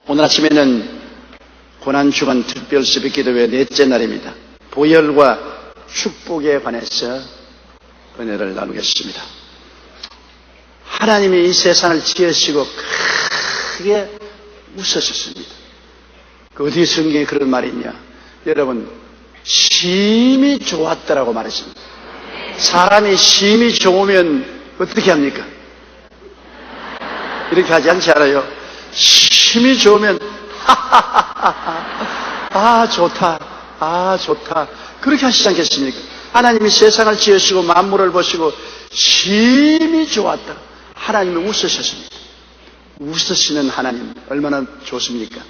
오늘 아침에는 고난주간 특별 새벽기도회 넷째 날입니다. 보혈과 축복에 관해서 은혜를 나누겠습니다. 하나님이 이 세상을 지으시고 크게 웃으셨습니다. 그 어디 성경에 그런 말이 있냐? 여러분, 심히 좋았더라고 말했습니다. 사람이 심히 좋으면 어떻게 합니까? 이렇게 하지 않지 않아요? 심히 좋으면 아 좋다 그렇게 하시지 않겠습니까? 하나님이 세상을 지으시고 만물을 보시고 심히 좋았다. 하나님이 웃으셨습니다. 웃으시는 하나님 얼마나 좋습니까?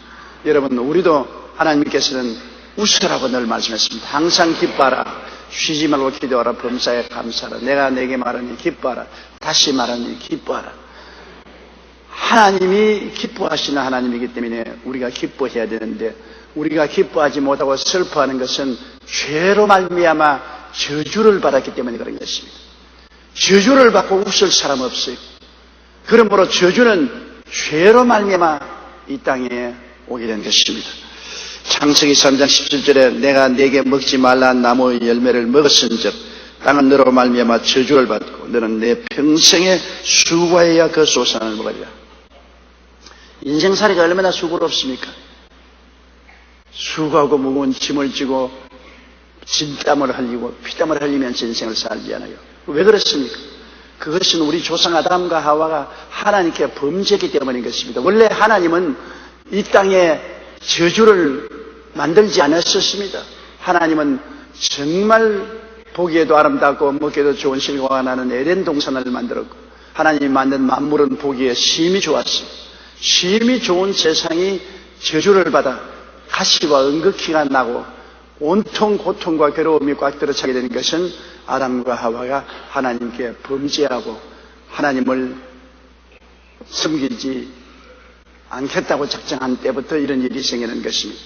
여러분, 우리도 하나님께서는 웃으라고 늘 말씀했습니다. 항상 기뻐하라. 쉬지 말고 기도하라. 범사에 감사하라. 내가 내게 말하니 기뻐하라. 다시 말하니 기뻐하라. 하나님이 기뻐하시는 하나님이기 때문에 우리가 기뻐해야 되는데, 우리가 기뻐하지 못하고 슬퍼하는 것은 죄로 말미암아 저주를 받았기 때문에 그런 것입니다. 저주를 받고 웃을 사람 없어요. 그러므로 저주는 죄로 말미암아 이 땅에 오게 된 것입니다. 창세기 3장 17절에 내가 네게 먹지 말라는 나무의 열매를 먹었은즉 땅은 너로 말미암아 저주를 받고 너는 내 평생에 수고해야 그 소산을 먹으리라. 인생살이가 얼마나 수고롭습니까? 수고하고 무거운 짐을 지고 진땀을 흘리고 피땀을 흘리면서 인생을 살지 않아요. 왜 그렇습니까? 그것은 우리 조상 아담과 하와가 하나님께 범죄했기 때문인 것입니다. 원래 하나님은 이 땅에 저주를 만들지 않았었습니다. 하나님은 정말 보기에도 아름답고 먹기에도 좋은 실과가 나는 에덴 동산을 만들었고, 하나님이 만든 만물은 보기에 심히 좋았습니다. 심히 좋은 세상이 저주를 받아 가시와 응급기가 나고 온통 고통과 괴로움이 꽉 들어차게 되는 것은 아담과 하와가 하나님께 범죄하고 하나님을 섬기지 않겠다고 작정한 때부터 이런 일이 생기는 것입니다.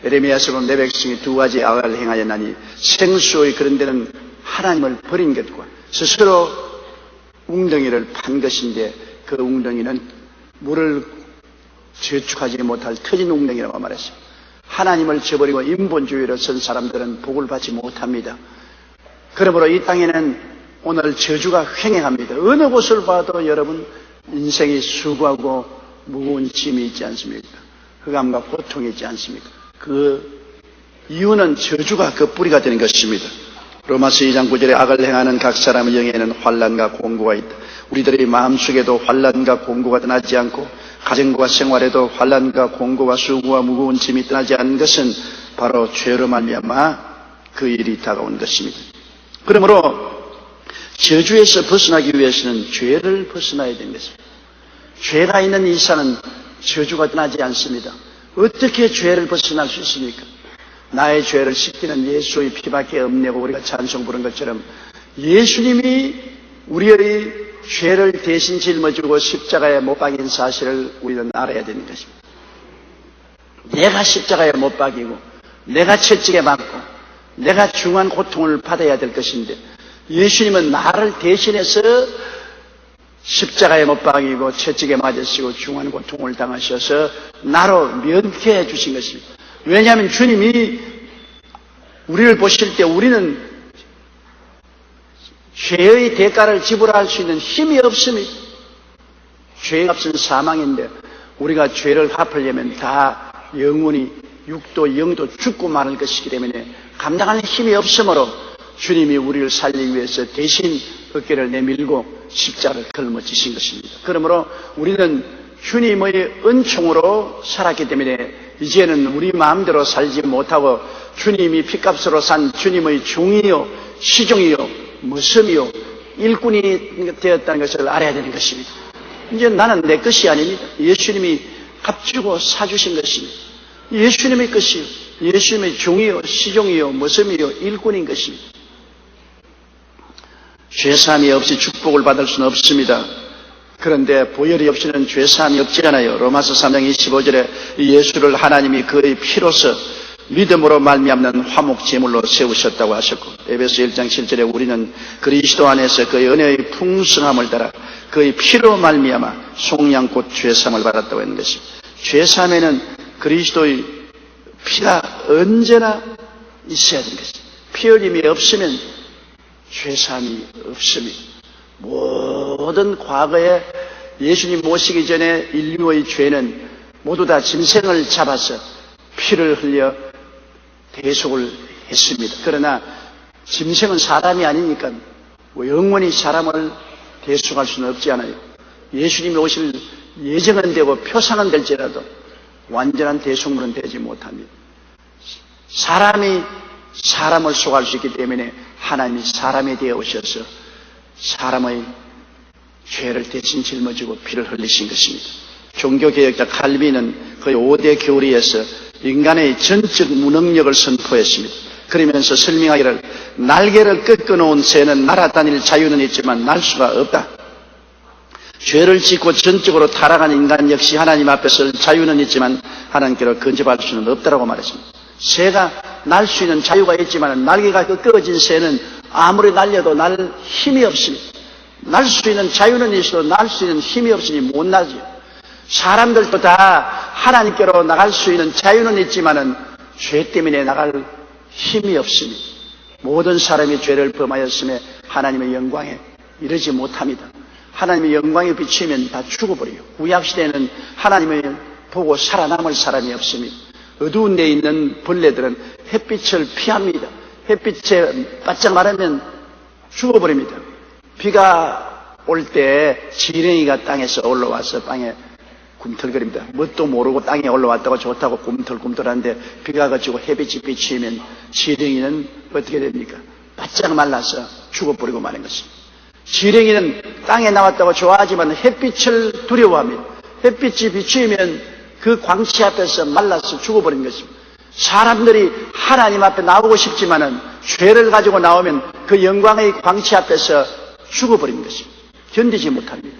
예레미야서는 내 백성이 두 가지 악을 행하였나니 생수의 그런 데는 하나님을 버린 것과 스스로 웅덩이를 판 것인데 그 웅덩이는 물을 저축하지 못할 터진 웅덩이라고 말했습니다. 하나님을 저버리고 인본주의로 선 사람들은 복을 받지 못합니다. 그러므로 이 땅에는 오늘 저주가 횡행합니다. 어느 곳을 봐도 여러분 인생이 수고하고 무거운 짐이 있지 않습니까? 흑암과 고통이 있지 않습니까? 그 이유는 저주가 그 뿌리가 되는 것입니다. 로마서 2장 9절에 악을 행하는 각 사람의 영에는 환난과 공고가 있다. 우리들의 마음속에도 환난과 공고가 떠나지 않고 가정과 생활에도 환난과 공고와 수고와 무거운 짐이 떠나지 않는 것은 바로 죄로 말미암아 그 일이 다가온 것입니다. 그러므로 저주에서 벗어나기 위해서는 죄를 벗어나야 되는 것입니다. 죄가 있는 이사는 저주가 떠나지 않습니다. 어떻게 죄를 벗어날 수 있습니까? 나의 죄를 씻기는 예수의 피밖에 없냐고 우리가 찬송 부른 것처럼 예수님이 우리의 죄를 대신 짊어지고 십자가에 못 박인 사실을 우리는 알아야 되는 것입니다. 내가 십자가에 못 박이고 내가 채찍에 맞고 내가 중한 고통을 받아야 될 것인데, 예수님은 나를 대신해서 십자가에 못 박이고 채찍에 맞으시고 중한 고통을 당하셔서 나로 면케해 주신 것입니다. 왜냐하면 주님이 우리를 보실 때 우리는 죄의 대가를 지불할 수 있는 힘이 없습니다. 죄의 값은 사망인데 우리가 죄를 갚으려면 다 영혼이 육도 영도 죽고 마는 것이기 때문에 감당할 힘이 없으므로 주님이 우리를 살리기 위해서 대신 어깨를 내밀고 십자가를 걸머지신 것입니다. 그러므로 우리는 주님의 은총으로 살았기 때문에 이제는 우리 마음대로 살지 못하고 주님이 핏값으로 산 주님의 종이요 시종이요 모습이요 일꾼이 되었다는 것을 알아야 되는 것입니다. 이제 나는 내 것이 아닙니다. 예수님이 값주고 사주신 것입니다. 예수님의 것이요 예수님의 종이요 시종이요 모습이요 일꾼인 것입니다. 죄사함이 없이 축복을 받을 수는 없습니다. 그런데 보혈이 없이는 죄사함이 없지 않아요. 로마서 3장 25절에 예수를 하나님이 그의 피로서 믿음으로 말미암는 화목 제물로 세우셨다고 하셨고, 에베소 1장 7절에 우리는 그리스도 안에서 그의 은혜의 풍성함을 따라 그의 피로 말미암아 속량 곧 죄사함을 받았다고 했는 것입니다. 죄사함에는 그리스도의 피가 언제나 있어야 되는 것입니다. 피 흘림이 없으면 죄사함이 없습니다. 모든 과거에 예수님 모시기 전에 인류의 죄는 모두 다 짐승을 잡아서 피를 흘려 대속을 했습니다. 그러나 짐승은 사람이 아니니까 영원히 사람을 대속할 수는 없지 않아요. 예수님이 오실 예정은 되고 표상은 될지라도 완전한 대속물은 되지 못합니다. 사람이 사람을 속할 수 있기 때문에 하나님이 사람이 되어 오셔서 사람의 죄를 대신 짊어지고 피를 흘리신 것입니다. 종교개혁자 칼빈은 거의 5대 교리에서 인간의 전적 무능력을 선포했습니다. 그러면서 설명하기를 날개를 꺾어놓은 새는 날아다닐 자유는 있지만 날 수가 없다. 죄를 짓고 전적으로 타락한 인간 역시 하나님 앞에 설 자유는 있지만 하나님께로 근접할 수는 없다라고 말했습니다. 새가 날 수 있는 자유가 있지만 날개가 꺾어진 새는 아무리 날려도 날 힘이 없습니다. 날 수 있는 자유는 있어도 날 수 있는 힘이 없으니 못 나죠. 사람들도 다 하나님께로 나갈 수 있는 자유는 있지만은 죄 때문에 나갈 힘이 없습니다. 모든 사람이 죄를 범하였음에 하나님의 영광에 이르지 못합니다. 하나님의 영광에 비치면 다 죽어버려요. 구약시대에는 하나님을 보고 살아남을 사람이 없습니다. 어두운 데 있는 벌레들은 햇빛을 피합니다. 햇빛에 바짝 마르면 죽어버립니다. 비가 올 때 지렁이가 땅에서 올라와서 땅에 꿈틀거립니다. 뭣도 모르고 땅에 올라왔다고 좋다고 꿈틀꿈틀하는데 비가 그치고 햇빛이 비치면 지렁이는 어떻게 됩니까? 바짝 말라서 죽어버리고 마는 것입니다. 지렁이는 땅에 나왔다고 좋아하지만 햇빛을 두려워합니다. 햇빛이 비치면 그 광채 앞에서 말라서 죽어버린 것입니다. 사람들이 하나님 앞에 나오고 싶지만은 죄를 가지고 나오면 그 영광의 광채 앞에서 죽어버린 것입니다. 견디지 못합니다.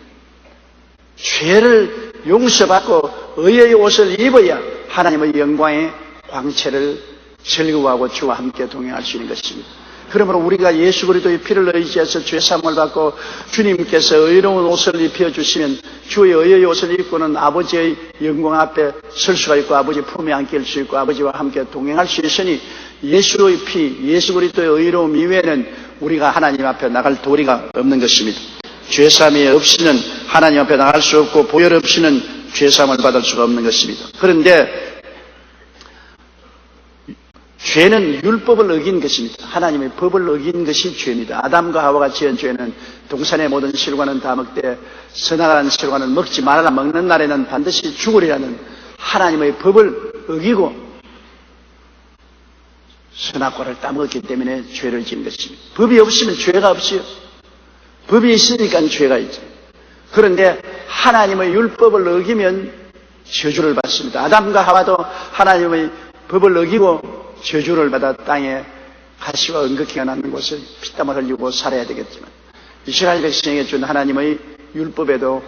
죄를 용서받고 의의 옷을 입어야 하나님의 영광의 광채를 즐거워하고 주와 함께 동행할 수 있는 것입니다. 그러므로 우리가 예수 그리스도의 피를 의지해서 죄사함을 받고 주님께서 의로운 옷을 입혀주시면 주의 의의 옷을 입고는 아버지의 영광 앞에 설 수가 있고 아버지 품에 안길 수 있고 아버지와 함께 동행할 수 있으니 예수의 피, 예수 그리스도의 의로움 이외에는 우리가 하나님 앞에 나갈 도리가 없는 것입니다. 죄사함이 없이는 하나님 앞에 나갈 수 없고 보혈 없이는 죄사함을 받을 수가 없는 것입니다. 그런데 죄는 율법을 어긴 것입니다. 하나님의 법을 어긴 것이 죄입니다. 아담과 하와가 지은 죄는 동산의 모든 실과는 다 먹되 선악과는 실과는 먹지 말아라. 먹는 날에는 반드시 죽으리라는 하나님의 법을 어기고 선악과를 따먹었기 때문에 죄를 지은 것입니다. 법이 없으면 죄가 없어요. 법이 있으니까 죄가 있죠. 그런데 하나님의 율법을 어기면 저주를 받습니다. 아담과 하와도 하나님의 법을 어기고 저주를 받아 땅에 가시와 은극히가 낳는 곳을 피땀을 흘리고 살아야 되겠지만 이스라엘 백성에게 준 하나님의 율법에도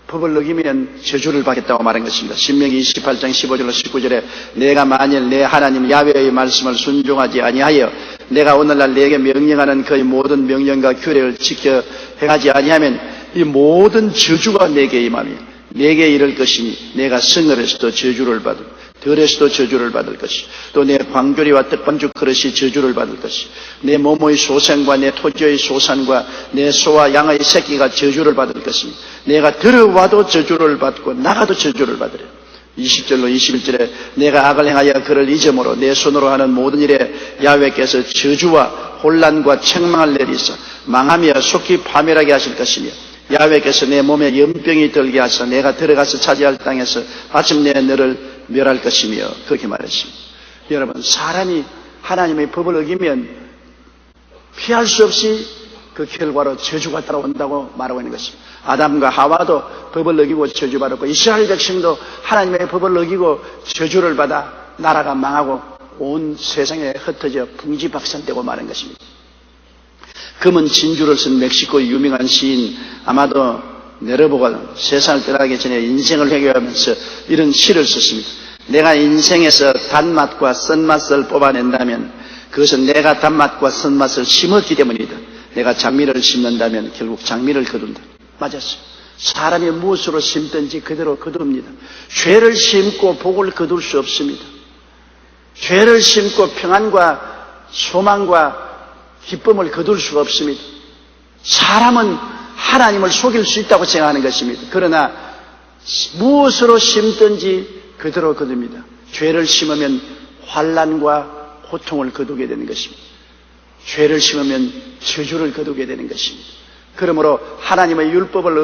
법을 어기면 저주를 받겠다고 말한 것입니다. 신명기 28장 15절로 19절에 내가 만일 내 하나님 야훼의 말씀을 순종하지 아니하여 내가 오늘날 내게 명령하는 그의 모든 명령과 규례를 지켜 행하지 아니하면 이 모든 저주가 내게 임하며 내게 이를 것이니 내가 성을에서도 저주를 받을 들에서도 저주를 받을 것이 또 내 광교리와 떡반죽 그릇이 저주를 받을 것이 내 몸의 소생과 내 토지의 소산과 내 소와 양의 새끼가 저주를 받을 것이니 내가 들어와도 저주를 받고 나가도 저주를 받으려. 20절로 21절에 내가 악을 행하여 그를 잊음으로 내 손으로 하는 모든 일에 야훼께서 저주와 혼란과 책망을 내리사 망하며 속히 파멸하게 하실 것이며 야훼께서 내 몸에 연병이 들게 하사 내가 들어가서 차지할 땅에서 마침내 너를 멸할 것이며 그렇게 말했습니다. 여러분, 사람이 하나님의 법을 어기면 피할 수 없이 그 결과로 저주가 따라온다고 말하고 있는 것입니다. 아담과 하와도 법을 어기고 저주받았고 이스라엘 백성도 하나님의 법을 어기고 저주를 받아 나라가 망하고 온 세상에 흩어져 풍지박산되고 마는 것입니다. 금은 진주를 쓴 멕시코의 유명한 시인 아마도 네르보가 세상을 떠나기 전에 인생을 회개하면서 이런 시를 썼습니다. 내가 인생에서 단맛과 쓴맛을 뽑아낸다면 그것은 내가 단맛과 쓴맛을 심었기 때문이다. 내가 장미를 심는다면 결국 장미를 거둔다. 맞았어요. 사람이 무엇으로 심든지 그대로 거둡니다. 죄를 심고 복을 거둘 수 없습니다. 죄를 심고 평안과 소망과 기쁨을 거둘 수가 없습니다. 사람은 하나님을 속일 수 있다고 생각하는 것입니다. 그러나 무엇으로 심든지 그대로 거둡니다. 죄를 심으면 환난과 고통을 거두게 되는 것입니다. 죄를 심으면 저주를 거두게 되는 것입니다. 그러므로 하나님의 율법을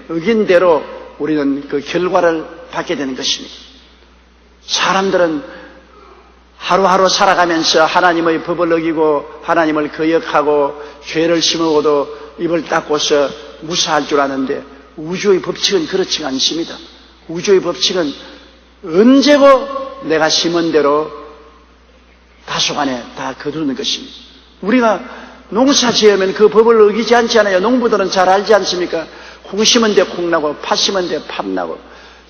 어긴 대로 우리는 그 결과를 받게 되는 것입니다. 사람들은 하루하루 살아가면서 하나님의 법을 어기고 하나님을 거역하고 죄를 심어도 입을 닫고서 무사할 줄 아는데 우주의 법칙은 그렇지가 않습니다. 우주의 법칙은 언제고 내가 심은 대로 다소간에 다 거두는 것입니다. 우리가 농사 지으면 그 법을 어기지 않지 않아요. 농부들은 잘 알지 않습니까? 콩 심은 데 콩 나고 팥 심은 데 팥 나고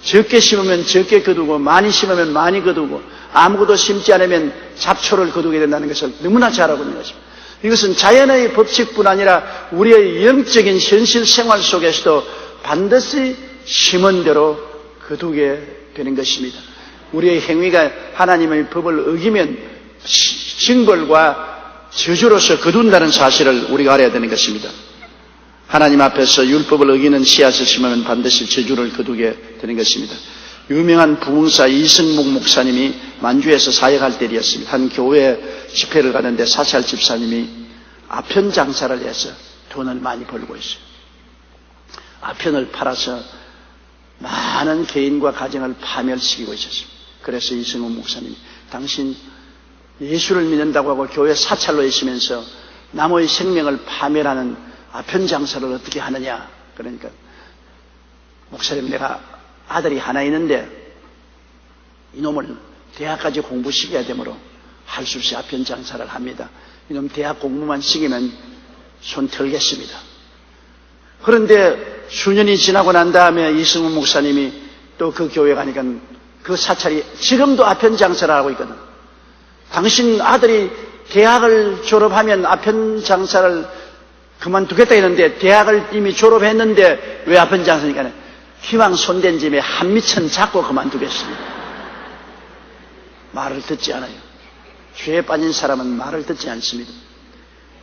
적게 심으면 적게 거두고 많이 심으면 많이 거두고 아무것도 심지 않으면 잡초를 거두게 된다는 것을 너무나 잘 알고 있는 것입니다. 이것은 자연의 법칙뿐 아니라 우리의 영적인 현실 생활 속에서도 반드시 심은 대로 거두게 되는 것입니다. 우리의 행위가 하나님의 법을 어기면 징벌과 저주로서 거둔다는 사실을 우리가 알아야 되는 것입니다. 하나님 앞에서 율법을 어기는 씨앗을 심으면 반드시 저주를 거두게 되는 것입니다. 유명한 부흥사 이승목 목사님이 만주에서 사역할 때였습니다. 한 교회 집회를 가는데 사찰 집사님이 아편 장사를 해서 돈을 많이 벌고 있어요. 아편을 팔아서 많은 개인과 가정을 파멸시키고 있었습니다. 그래서 이승목 목사님이 당신 예수를 믿는다고 하고 교회 사찰로 있으면서 남의 생명을 파멸하는 아편 장사를 어떻게 하느냐. 그러니까 목사님, 내가 아들이 하나 있는데 이놈을 대학까지 공부시켜야 되므로 할 수 없이 아편 장사를 합니다. 이놈 대학 공부만 시키면 손 털겠습니다. 그런데 수년이 지나고 난 다음에 이승훈 목사님이 또 그 교회 가니까 그 사찰이 지금도 아편 장사를 하고 있거든. 당신 아들이 대학을 졸업하면 아편 장사를 그만두겠다 했는데 대학을 이미 졸업했는데 왜 아편 장사니까 희망 손댄 집에 한미천 잡고 그만두겠습니다. 말을 듣지 않아요. 죄에 빠진 사람은 말을 듣지 않습니다.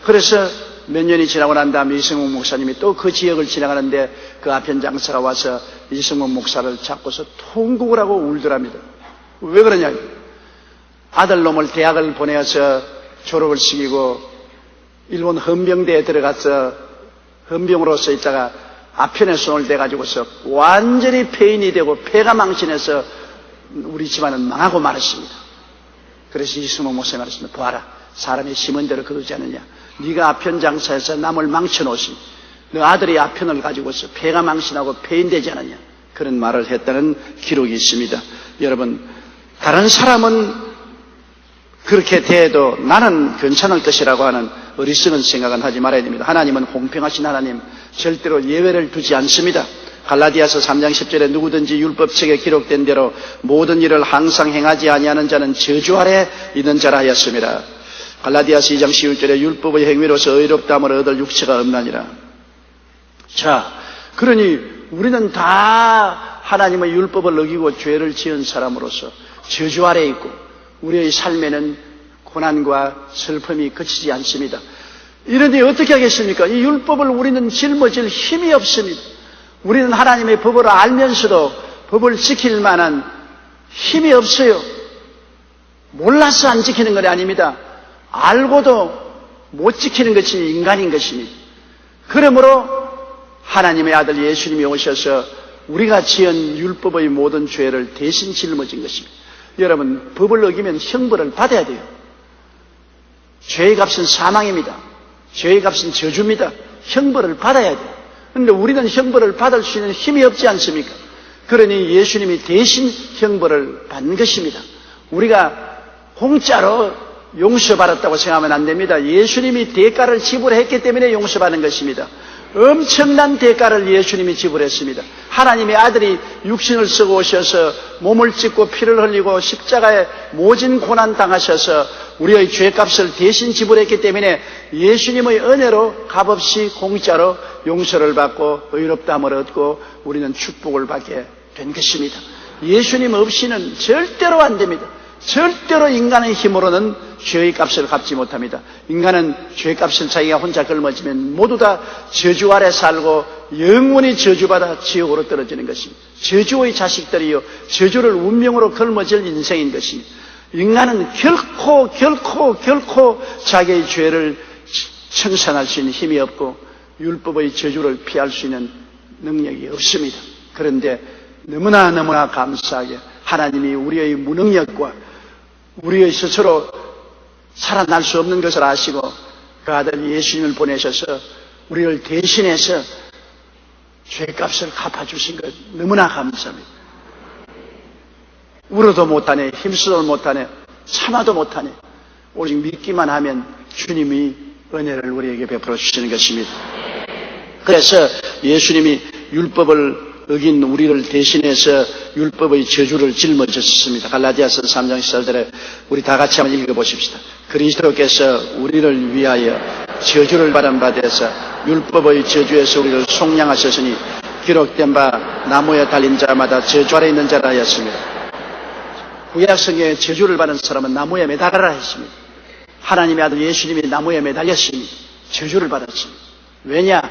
그래서 몇 년이 지나고 난 다음에 이승훈 목사님이 또 그 지역을 지나가는데 그 아편 장사가 와서 이승훈 목사를 잡고서 통곡을 하고 울더랍니다. 왜 그러냐? 아들놈을 대학을 보내서 졸업을 시키고 일본 헌병대에 들어가서 헌병으로서 있다가 아편에 손을 대가지고서 완전히 폐인이 되고 폐가 망신해서 우리 집안은 망하고 말았습니다. 그래서 이승훈 목사님이 말했습니다. 보아라, 사람이 심은 대로 거두지 않느냐. 네가 아편 장사해서 남을 망쳐놓으시 너 아들이 아편을 가지고서 폐가 망신하고 폐인되지 않느냐. 그런 말을 했다는 기록이 있습니다. 여러분, 다른 사람은 그렇게 대해도 나는 괜찮을 것이라고 하는 어리석은 생각은 하지 말아야 됩니다. 하나님은 공평하신 하나님, 절대로 예외를 두지 않습니다. 갈라디아서 3장 10절에 누구든지 율법책에 기록된 대로 모든 일을 항상 행하지 아니하는 자는 저주 아래 있는 자라 하였습니다. 갈라디아서 2장 11절에 율법의 행위로서 의롭다함을 얻을 육체가 없나니라. 자, 그러니 우리는 다 하나님의 율법을 어기고 죄를 지은 사람으로서 저주 아래 있고 우리의 삶에는 고난과 슬픔이 그치지 않습니다. 이런데 어떻게 하겠습니까? 이 율법을 우리는 짊어질 힘이 없습니다. 우리는 하나님의 법을 알면서도 법을 지킬 만한 힘이 없어요. 몰라서 안 지키는 건 아닙니다. 알고도 못 지키는 것이 인간인 것입니다. 그러므로 하나님의 아들 예수님이 오셔서 우리가 지은 율법의 모든 죄를 대신 짊어진 것입니다. 여러분, 법을 어기면 형벌을 받아야 돼요. 죄의 값은 사망입니다. 죄의 값은 저주입니다. 형벌을 받아야 돼요. 그런데 우리는 형벌을 받을 수 있는 힘이 없지 않습니까? 그러니 예수님이 대신 형벌을 받는 것입니다. 우리가 공짜로 용서받았다고 생각하면 안 됩니다. 예수님이 대가를 지불했기 때문에 용서받는 것입니다. 엄청난 대가를 예수님이 지불했습니다. 하나님의 아들이 육신을 쓰고 오셔서 몸을 찢고 피를 흘리고 십자가에 모진 고난 당하셔서 우리의 죄값을 대신 지불했기 때문에 예수님의 은혜로 값없이 공짜로 용서를 받고 의롭다함을 얻고 우리는 축복을 받게 된 것입니다. 예수님 없이는 절대로 안 됩니다. 절대로 인간의 힘으로는 죄의 값을 갚지 못합니다. 인간은 죄값을 자기가 혼자 걸머지면 모두 다 저주 아래 살고 영원히 저주받아 지옥으로 떨어지는 것입니다. 저주의 자식들이요, 저주를 운명으로 걸머질 인생인 것입니다. 인간은 결코 자기의 죄를 청산할 수 있는 힘이 없고 율법의 저주를 피할 수 있는 능력이 없습니다. 그런데 너무나 감사하게 하나님이 우리의 무능력과 우리의 스스로 살아날 수 없는 것을 아시고 그 아들 예수님을 보내셔서 우리를 대신해서 죄값을 갚아주신 것 너무나 감사합니다. 울어도 못하네, 힘쓰도 못하네, 참아도 못하네. 오직 믿기만 하면 주님이 은혜를 우리에게 베풀어 주시는 것입니다. 그래서 예수님이 율법을 어긴 우리를 대신해서 율법의 저주를 짊어졌습니다. 갈라디아서 3장 14절에 우리 다 같이 한번 읽어보십시다. 그리스도께서 우리를 위하여 저주를 받은 바 되사 율법의 저주에서 우리를 속량하셨으니 기록된 바 나무에 달린 자마다 저주 아래 있는 자라 하였습니다. 구약 성경에 저주를 받은 사람은 나무에 매달아라 했습니다. 하나님의 아들 예수님이 나무에 매달렸으니 저주를 받았습니다. 왜냐?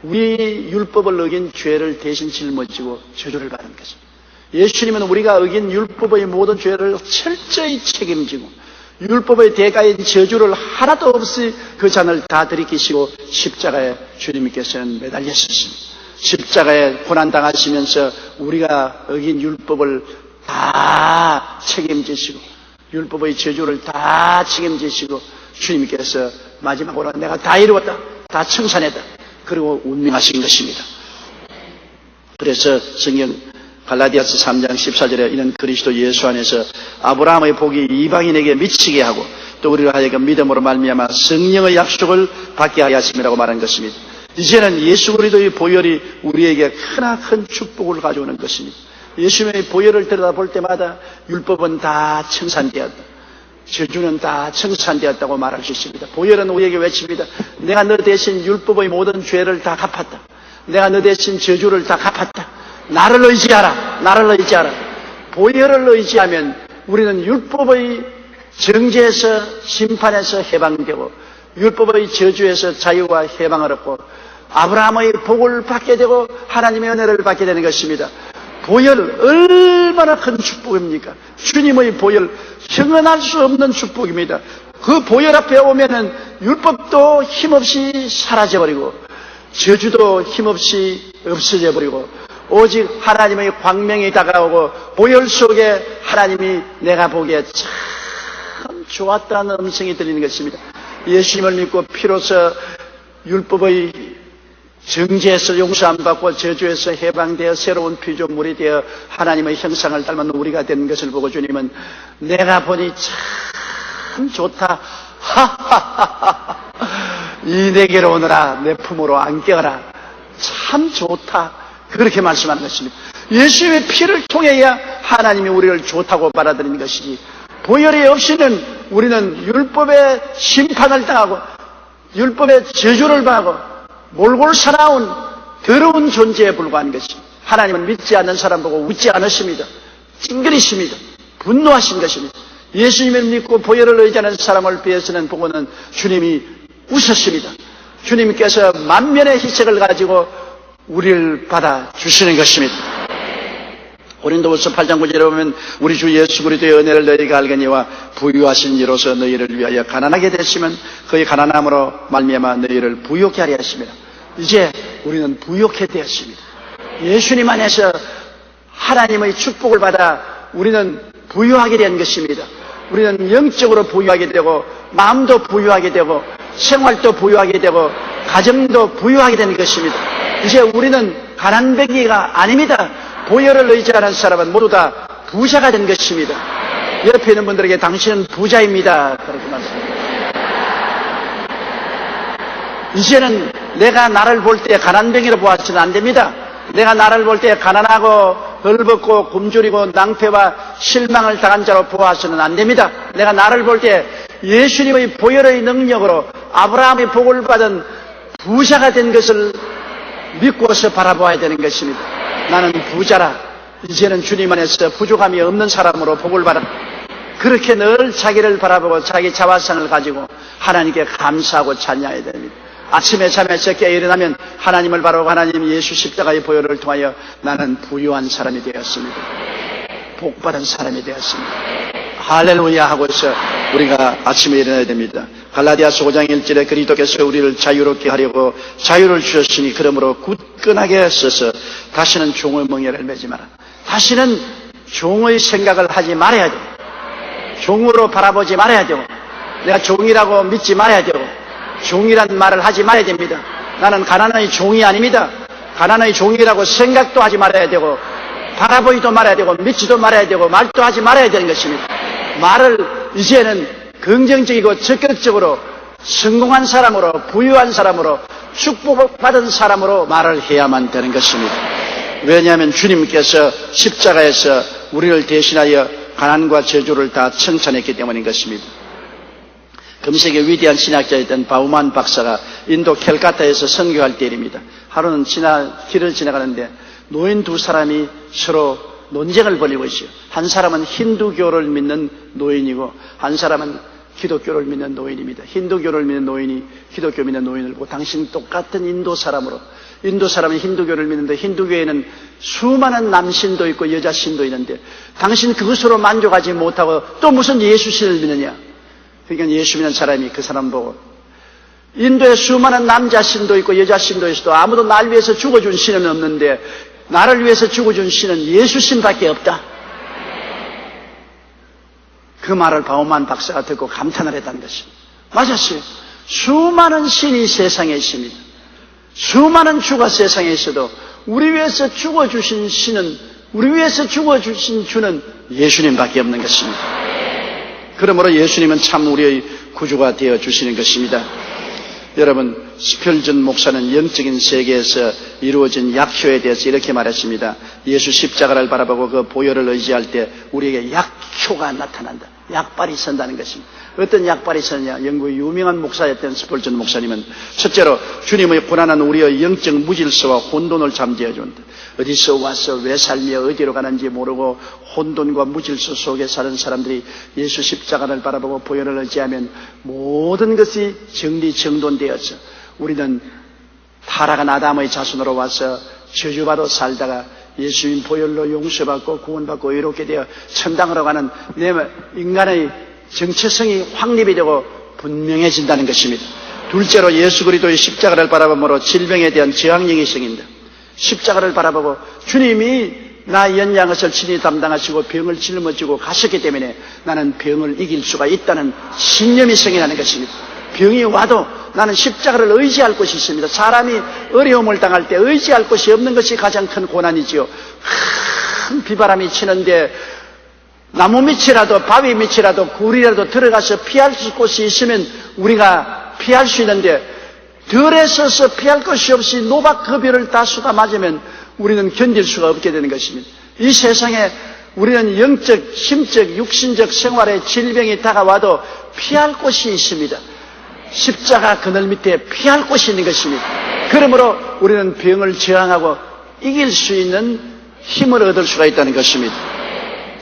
우리 율법을 어긴 죄를 대신 짊어지고 저주를 받은 것입니다. 예수님은 우리가 어긴 율법의 모든 죄를 철저히 책임지고 율법의 대가인 저주를 하나도 없이 그 잔을 다 들이키시고 십자가에 주님께서는 매달렸습니다. 십자가에 고난당하시면서 우리가 어긴 율법을 다 책임지시고 율법의 저주를 다 책임지시고 주님께서 마지막으로 내가 다 이루었다, 다 청산했다, 그리고 운명하신 것입니다. 그래서 성경 갈라디아서 3장 14절에 이는 그리스도 예수 안에서 아브라함의 복이 이방인에게 미치게 하고 또 우리를 하여금 믿음으로 말미암아 성령의 약속을 받게 하여 하심이라고 말한 것입니다. 이제는 예수 그리스도의 보혈이 우리에게 크나큰 축복을 가져오는 것입니다. 예수님의 보혈을 들여다볼 때마다 율법은 다 청산되었다, 저주는 다 청산되었다고 말할 수 있습니다. 보혈은 우리에게 외칩니다. 내가 너 대신 율법의 모든 죄를 다 갚았다. 내가 너 대신 저주를 다 갚았다. 나를 의지하라. 나를 의지하라. 보혈을 의지하면 우리는 율법의 정죄에서 심판에서 해방되고 율법의 저주에서 자유와 해방을 얻고 아브라함의 복을 받게 되고 하나님의 은혜를 받게 되는 것입니다. 보혈 얼마나 큰 축복입니까? 주님의 보혈 형언할 수 없는 축복입니다. 그 보혈 앞에 오면은 율법도 힘없이 사라져버리고 저주도 힘없이 없어져 버리고 오직 하나님의 광명이 다가오고 보혈 속에 하나님이 내가 보기에 참 좋았다는 음성이 들리는 것입니다. 예수님을 믿고 피로써 율법의 정죄에서 용서 안 받고 저주에서 해방되어 새로운 피조물이 되어 하나님의 형상을 닮은 우리가 된 것을 보고 주님은 내가 보니 참 좋다. 하하하하. 이 내게로 오너라. 내 품으로 안겨라. 참 좋다. 그렇게 말씀하는 것입니다. 예수님의 피를 통해야 하나님이 우리를 좋다고 받아들이는 것이지 보혈이 없이는 우리는 율법의 심판을 당하고 율법의 저주를 받고 몰골 살아온 더러운 존재에 불과한 것입니다. 하나님은 믿지 않는 사람 보고 웃지 않으십니다. 찡그리십니다. 분노하신 것입니다. 예수님을 믿고 보혈을 의지하는 사람을 비해서는 보고는 주님이 웃으십니다. 주님께서 만면의 희색을 가지고 우리를 받아주시는 것입니다. 고린도후서 8장 9절에 보면 우리 주 예수 그리스도의 은혜를 너희가 알거니와 부유하신 이로서 너희를 위하여 가난하게 되시면 그의 가난함으로 말미암아 너희를 부유케 하려 하십니다. 이제 우리는 부유케 되었습니다. 예수님 안에서 하나님의 축복을 받아 우리는 부유하게 된 것입니다. 우리는 영적으로 부유하게 되고 마음도 부유하게 되고 생활도 부유하게 되고 가정도 부유하게 되는 것입니다. 이제 우리는 가난뱅이가 아닙니다. 보혈을 의지하는 사람은 모두 다 부자가 된 것입니다. 옆에 있는 분들에게 당신은 부자입니다. 그렇게 말씀합니다. 이제는 내가 나를 볼 때 가난뱅이로 보아서는 안 됩니다. 내가 나를 볼 때 가난하고 헐벗고 굶주리고 낭패와 실망을 당한 자로 보아서는 안 됩니다. 내가 나를 볼 때 예수님의 보혈의 능력으로 아브라함이 복을 받은 부자가 된 것을 믿고서 바라보아야 되는 것입니다. 나는 부자라. 이제는 주님 안에서 부족함이 없는 사람으로 복을 받아. 그렇게 늘 자기를 바라보고 자기 자화상을 가지고 하나님께 감사하고 찬양해야 됩니다. 아침에 잠에서 깨어 일어나면 하나님을 바라보고 하나님 예수 십자가의 보혈을 통하여 나는 부유한 사람이 되었습니다. 복받은 사람이 되었습니다. 할렐루야 하고서 우리가 아침에 일어나야 됩니다. 갈라디아서 5장 1절에 그리스도께서 우리를 자유롭게 하려고 자유를 주셨으니 그러므로 굳건하게 서서 다시는 종의 멍에를 매지 마라. 다시는 종의 생각을 하지 말아야 돼요. 종으로 바라보지 말아야 되고 내가 종이라고 믿지 말아야 되고 종이란 말을 하지 말아야 됩니다. 나는 가난의 종이 아닙니다. 가난의 종이라고 생각도 하지 말아야 되고 바라보지도 말아야 되고 믿지도 말아야 되고 말도 하지 말아야 되는 것입니다. 말을 이제는 긍정적이고 적극적으로 성공한 사람으로 부유한 사람으로 축복받은 사람으로 말을 해야만 되는 것입니다. 왜냐하면 주님께서 십자가에서 우리를 대신하여 가난과 저주를 다 청산했기 때문인 것입니다. 금세계 위대한 신학자였던 바우만 박사가 인도 캘카타에서 선교할 때입니다. 하루는 길을 지나가는데 노인 두 사람이 서로 논쟁을 벌이고 있어요. 한 사람은 힌두교를 믿는 노인이고 한 사람은 기독교를 믿는 노인입니다. 힌두교를 믿는 노인이 기독교 믿는 노인을 보고 당신 똑같은 인도 사람으로 인도 사람은 힌두교를 믿는데 힌두교에는 수많은 남신도 있고 여자신도 있는데 당신 그것으로 만족하지 못하고 또 무슨 예수신을 믿느냐. 그러니까 예수 믿는 사람이 그 사람 보고 인도에 수많은 남자신도 있고 여자신도 있어도 아무도 날 위해서 죽어준 신은 없는데 나를 위해서 죽어준 신은 예수신밖에 없다. 그 말을 바우만 박사가 듣고 감탄을 했다는 것입니다. 맞았어요. 수많은 신이 세상에 있습니다. 수많은 주가 세상에 있어도 우리 위해서 죽어주신 신은 우리 위해서 죽어주신 주는 예수님밖에 없는 것입니다. 그러므로 예수님은 참 우리의 구주가 되어주시는 것입니다. 여러분, 스펠전 목사는 영적인 세계에서 이루어진 약효에 대해서 이렇게 말했습니다. 예수 십자가를 바라보고 그 보혈을 의지할 때 우리에게 약효가 나타난다. 약발이 선다는 것입니다. 어떤 약발이 서냐? 영국의 유명한 목사였던 스펠전 목사님은 첫째로 주님의 고난은 우리의 영적 무질서와 혼돈을 잠재워 준다. 어디서 와서 왜 살며 어디로 가는지 모르고 혼돈과 무질서 속에 사는 사람들이 예수 십자가를 바라보고 보혈을 의지하면 모든 것이 정리정돈되어서 우리는 타락한 아담의 자손으로 와서 저주받아 살다가 예수님 보혈로 용서받고 구원받고 의롭게 되어 천당으로 가는 내 인간의 정체성이 확립이 되고 분명해진다는 것입니다. 둘째로 예수 그리스도의 십자가를 바라봄으로 질병에 대한 저항력이 생긴다. 십자가를 바라보고 주님이 나 연약한 것을 친히 담당하시고 병을 짊어지고 가셨기 때문에 나는 병을 이길 수가 있다는 신념이 생겨나는 것입니다. 병이 와도 나는 십자가를 의지할 곳이 있습니다. 사람이 어려움을 당할 때 의지할 곳이 없는 것이 가장 큰 고난이지요. 큰 비바람이 치는데 나무 밑이라도 바위 밑이라도 굴이라도 들어가서 피할 곳이 있으면 우리가 피할 수 있는데 들에 서서 피할 것이 없이 노박급여를 다 쏟아 맞으면 우리는 견딜 수가 없게 되는 것입니다. 이 세상에 우리는 영적, 심적, 육신적 생활에 질병이 다가와도 피할 곳이 있습니다. 십자가 그늘 밑에 피할 곳이 있는 것입니다. 그러므로 우리는 병을 저항하고 이길 수 있는 힘을 얻을 수가 있다는 것입니다.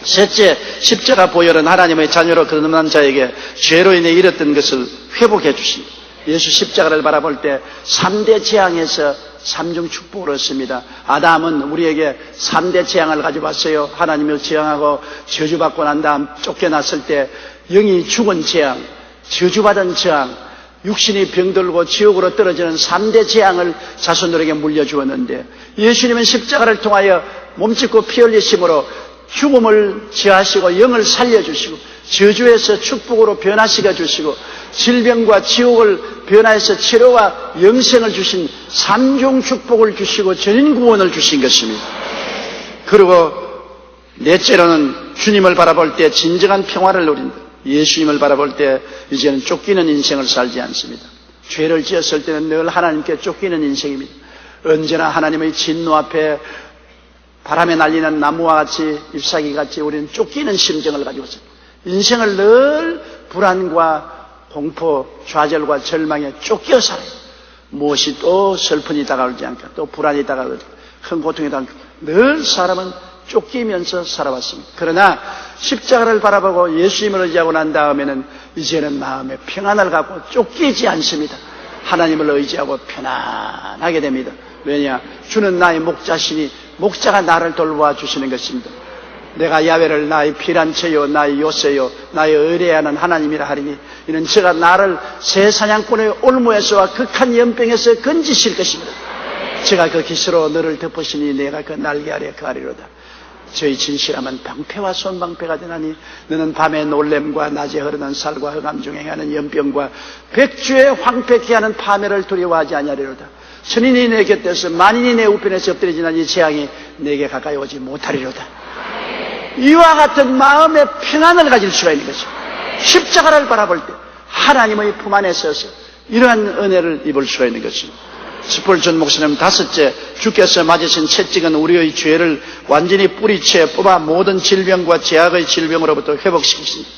셋째, 십자가 보혈은 하나님의 자녀로 거듭난 자에게 죄로 인해 잃었던 것을 회복해 주십니다. 예수 십자가를 바라볼 때 3대 재앙에서 3중 축복을 얻습니다. 아담은 우리에게 3대 재앙을 가져왔어요. 하나님을 재앙하고 저주받고 난 다음 쫓겨났을 때 영이 죽은 재앙, 저주받은 재앙, 육신이 병들고 지옥으로 떨어지는 3대 재앙을 자손들에게 물려주었는데 예수님은 십자가를 통하여 몸짓고 피 흘리심으로 죽음을 제하시고 영을 살려주시고 저주에서 축복으로 변화시켜 주시고 질병과 지옥을 변화해서 치료와 영생을 주신 3중 축복을 주시고 전인 구원을 주신 것입니다. 그리고 넷째로는 주님을 바라볼 때 진정한 평화를 누린다. 예수님을 바라볼 때 이제는 쫓기는 인생을 살지 않습니다. 죄를 지었을 때는 늘 하나님께 쫓기는 인생입니다. 언제나 하나님의 진노 앞에 바람에 날리는 나무와 같이 잎사귀 같이 우리는 쫓기는 심정을 가지고 있습니다. 인생을 늘 불안과 공포, 좌절과 절망에 쫓겨 살아요. 무엇이 또 슬픔이 다가오지 않고 또 불안이 다가오고 큰 고통이 다가오고 늘 사람은 쫓기면서 살아왔습니다. 그러나 십자가를 바라보고 예수님을 의지하고 난 다음에는 이제는 마음의 평안을 갖고 쫓기지 않습니다. 하나님을 의지하고 편안하게 됩니다. 왜냐? 주는 나의 목자시니 목자가 나를 돌보아 주시는 것입니다. 내가 야훼를 나의 피난처요 나의 요새요 나의 의뢰하는 하나님이라 하리니 이는 제가 나를 새 사냥꾼의 올무에서와 극한 연병에서 건지실 것입니다. 제가 그 깃으로 너를 덮으시니 내가 그 날개 아래 거하리로다. 저희 진실함은 방패와 손방패가 되나니 너는 밤에 놀램과 낮에 흐르는 살과 흑암 중에 행하는 연병과 백주의 황폐케 하는 파멸을 두려워하지 아니하리로다. 천인이 내 곁에서 만인이 내 우편에서 엎드려지나 이 재앙이 내게 가까이 오지 못하리로다. 이와 같은 마음의 평안을 가질 수가 있는 것입니다. 십자가를 바라볼 때 하나님의 품 안에 서서 이러한 은혜를 입을 수가 있는 것입니다. 스폴전 목사님 다섯째, 주께서 맞으신 채찍은 우리의 죄를 완전히 뿌리채 뽑아 모든 질병과 제약의 질병으로부터 회복시키십니다.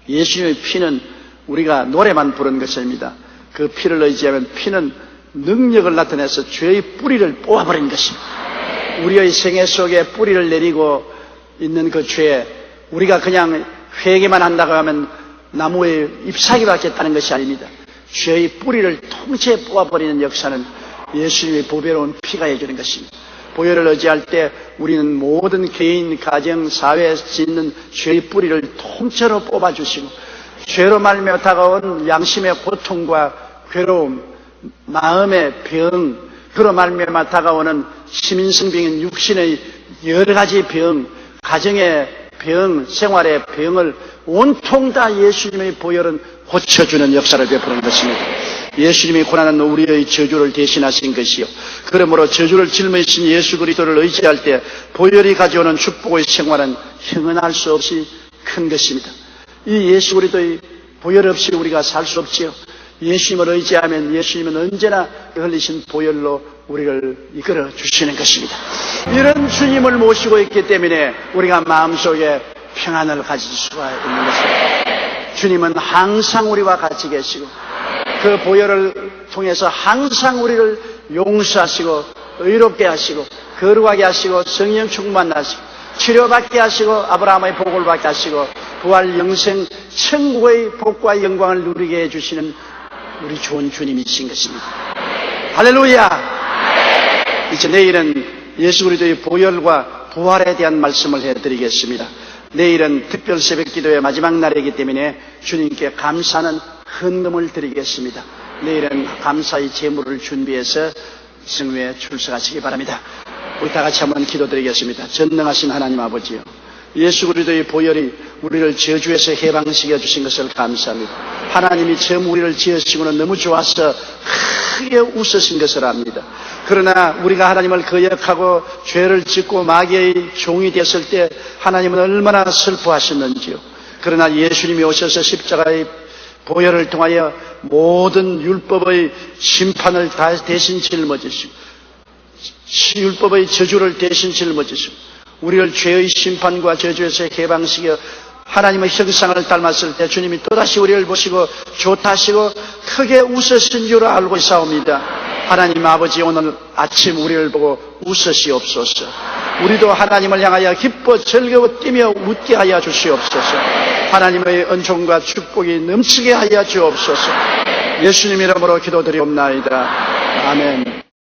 예수님의 피는 우리가 노래만 부른 것이 아닙니다. 그 피를 의지하면 피는 능력을 나타내서 죄의 뿌리를 뽑아버린 것입니다. 우리의 생애 속에 뿌리를 내리고 있는 그 죄, 우리가 그냥 회개만 한다고 하면 나무의 잎사귀밖에 있다는 것이 아닙니다. 죄의 뿌리를 통째에 뽑아버리는 역사는 예수님의 보배로운 피가 해주는 것입니다. 보혈을 의지할 때 우리는 모든 개인, 가정, 사회에서 있는 죄의 뿌리를 통째로 뽑아주시고 죄로 말미암아 다가온 양심의 고통과 괴로움, 마음의 병, 그로 말미암아 다가오는 시민성병인 육신의 여러 가지 병, 가정의 병, 생활의 병을 온통 다 예수님의 보혈은 고쳐주는 역사를 베푸는 것입니다. 예수님이 고난은 우리의 저주를 대신하신 것이요. 그러므로 저주를 짊어지신 예수 그리스도를 의지할 때 보혈이 가져오는 축복의 생활은 형언할 수 없이 큰 것입니다. 이 예수 그리스도의 보혈 없이 우리가 살 수 없지요. 예수님을 의지하면 예수님은 언제나 흘리신 보혈로 우리를 이끌어 주시는 것입니다. 이런 주님을 모시고 있기 때문에 우리가 마음속에 평안을 가질 수가 있는 것입니다. 주님은 항상 우리와 같이 계시고 그 보혈을 통해서 항상 우리를 용서하시고 의롭게 하시고 거룩하게 하시고 성령 충만하시고 치료받게 하시고 아브라함의 복을 받게 하시고 부활 영생 천국의 복과 영광을 누리게 해주시는 우리 좋은 주님이신 것입니다. 할렐루야! 이제 내일은 예수 그리스도의 보혈과 부활에 대한 말씀을 해드리겠습니다. 내일은 특별 새벽 기도의 마지막 날이기 때문에 주님께 감사하는 헌금을 드리겠습니다. 내일은 감사의 제물을 준비해서 성회에 출석하시기 바랍니다. 우리 다 같이 한번 기도드리겠습니다. 전능하신 하나님 아버지요, 예수 그리스도의 보혈이 우리를 저주에서 해방시켜 주신 것을 감사합니다. 하나님이 처음 우리를 지으시고는 너무 좋아서 크게 웃으신 것을 압니다. 그러나 우리가 하나님을 거역하고 죄를 짓고 마귀의 종이 됐을 때 하나님은 얼마나 슬퍼하셨는지요. 그러나 예수님이 오셔서 십자가의 보혈을 통하여 모든 율법의 심판을 다 대신 짊어지시고 율법의 저주를 대신 짊어지시고 우리를 죄의 심판과 저주에서 해방시켜 하나님의 형상을 닮았을 때 주님이 또다시 우리를 보시고 좋다시고 크게 웃으신 줄 알고 있사옵니다. 하나님 아버지, 오늘 아침 우리를 보고 웃으시옵소서. 우리도 하나님을 향하여 기뻐 즐거워 뛰며 웃게 하여 주시옵소서. 하나님의 은총과 축복이 넘치게 하여 주옵소서. 예수님 이름으로 기도드리옵나이다. 아멘.